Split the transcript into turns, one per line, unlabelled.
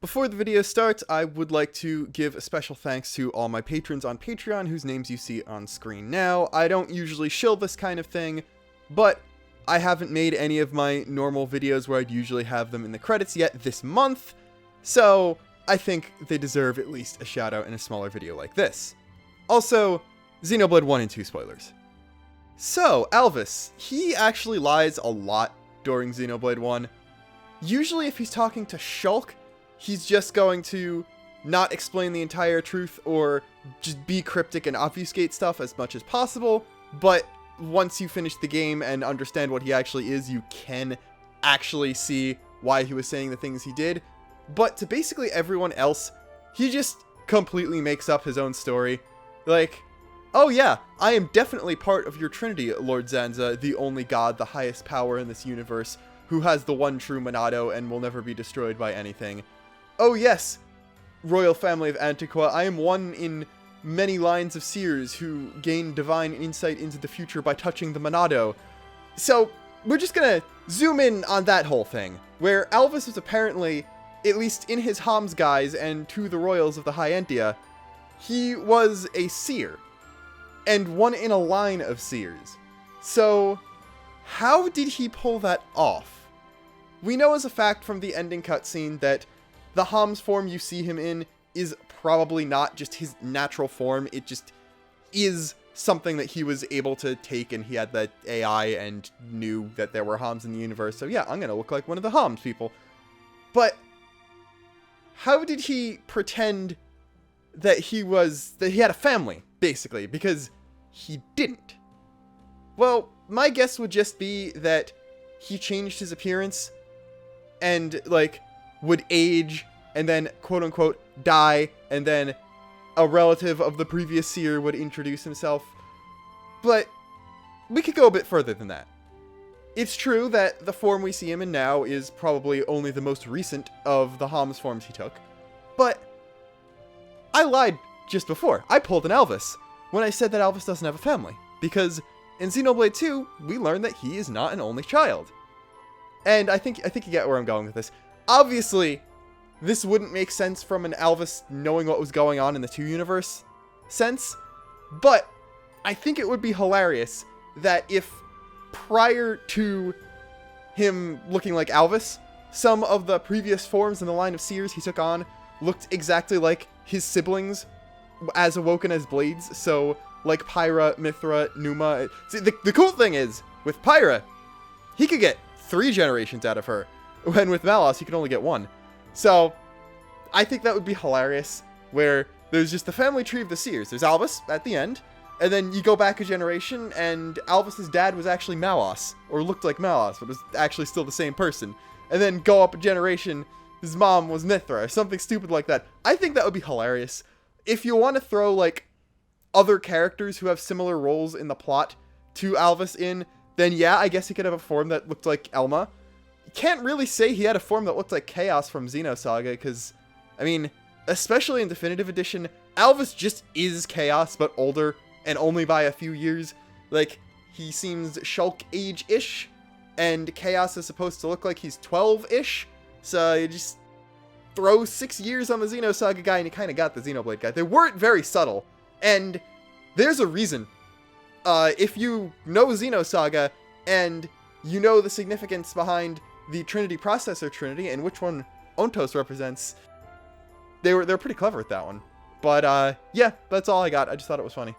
Before the video starts, I would like to give a special thanks to all my patrons on Patreon whose names you see on screen now. I don't usually shill this kind of thing, but I haven't made any of my normal videos where I'd usually have them in the credits yet this month, so I think they deserve at least a shout out in a smaller video like this. Also, Xenoblade 1 and 2 spoilers. So, Alvis, he actually lies a lot during Xenoblade 1. Usually if he's talking to Shulk, he's just going to not explain the entire truth or just be cryptic and obfuscate stuff as much as possible, but once you finish the game and understand what he actually is, you can actually see why he was saying the things he did. But to basically everyone else, he just completely makes up his own story. Like, oh yeah, I am definitely part of your trinity, Lord Zanza, the only god, the highest power in this universe, who has the one true Monado and will never be destroyed by anything. Oh yes, royal family of Antiqua, I am one in many lines of seers who gain divine insight into the future by touching the Monado. So, we're just gonna zoom in on that whole thing, where Alvis was apparently, at least in his Homs guise and to the royals of the High Entia, he was a seer, and one in a line of seers. So, how did he pull that off? We know as a fact from the ending cutscene that the Homs form you see him in is probably not just his natural form, it just is something that he was able to take, and he had that AI and knew that there were Homs in the universe, so yeah, I'm gonna look like one of the Homs people. But how did he pretend that he had a family, basically, because he didn't? Well, my guess would just be that he changed his appearance and, like, would age and then, quote-unquote, die, and then a relative of the previous seer would introduce himself. But we could go a bit further than that. It's true that the form we see him in now is probably only the most recent of the Homs forms he took, but I lied just before. I pulled an Alvis when I said that Alvis doesn't have a family, because in Xenoblade 2, we learned that he is not an only child. And I think you get where I'm going with this. Obviously, this wouldn't make sense from an Alvis knowing what was going on in the 2 universe sense, but I think it would be hilarious that if prior to him looking like Alvis, some of the previous forms in the line of seers he took on looked exactly like his siblings as awoken as blades, so like Pyra, Mithra, Numa. See, the cool thing is, with Pyra, he could get 3 generations out of her, when with Malos he could only get 1. So, I think that would be hilarious, where there's just the family tree of the seers. There's Alvis at the end, and then you go back a generation, and Alvis's dad was actually Malos, or looked like Malos, but was actually still the same person. And then go up a generation, his mom was Mithra, or something stupid like that. I think that would be hilarious. If you want to throw, like, other characters who have similar roles in the plot to Alvis in, then yeah, I guess he could have a form that looked like Elma. You can't really say he had a form that looked like Chaos from Xenosaga, because, I mean, especially in Definitive Edition, Alvis just is Chaos, but older, and only by a few years. Like, he seems Shulk age-ish, and Chaos is supposed to look like he's 12-ish, so you just throw 6 years on the Xenosaga guy, and you kind of got the Xenoblade guy. They weren't very subtle, and there's a reason. If you know Xenosaga, and you know the significance behind the Trinity Processor Trinity, and which one Ontos represents, they're pretty clever at that one. But, yeah, that's all I got. I just thought it was funny.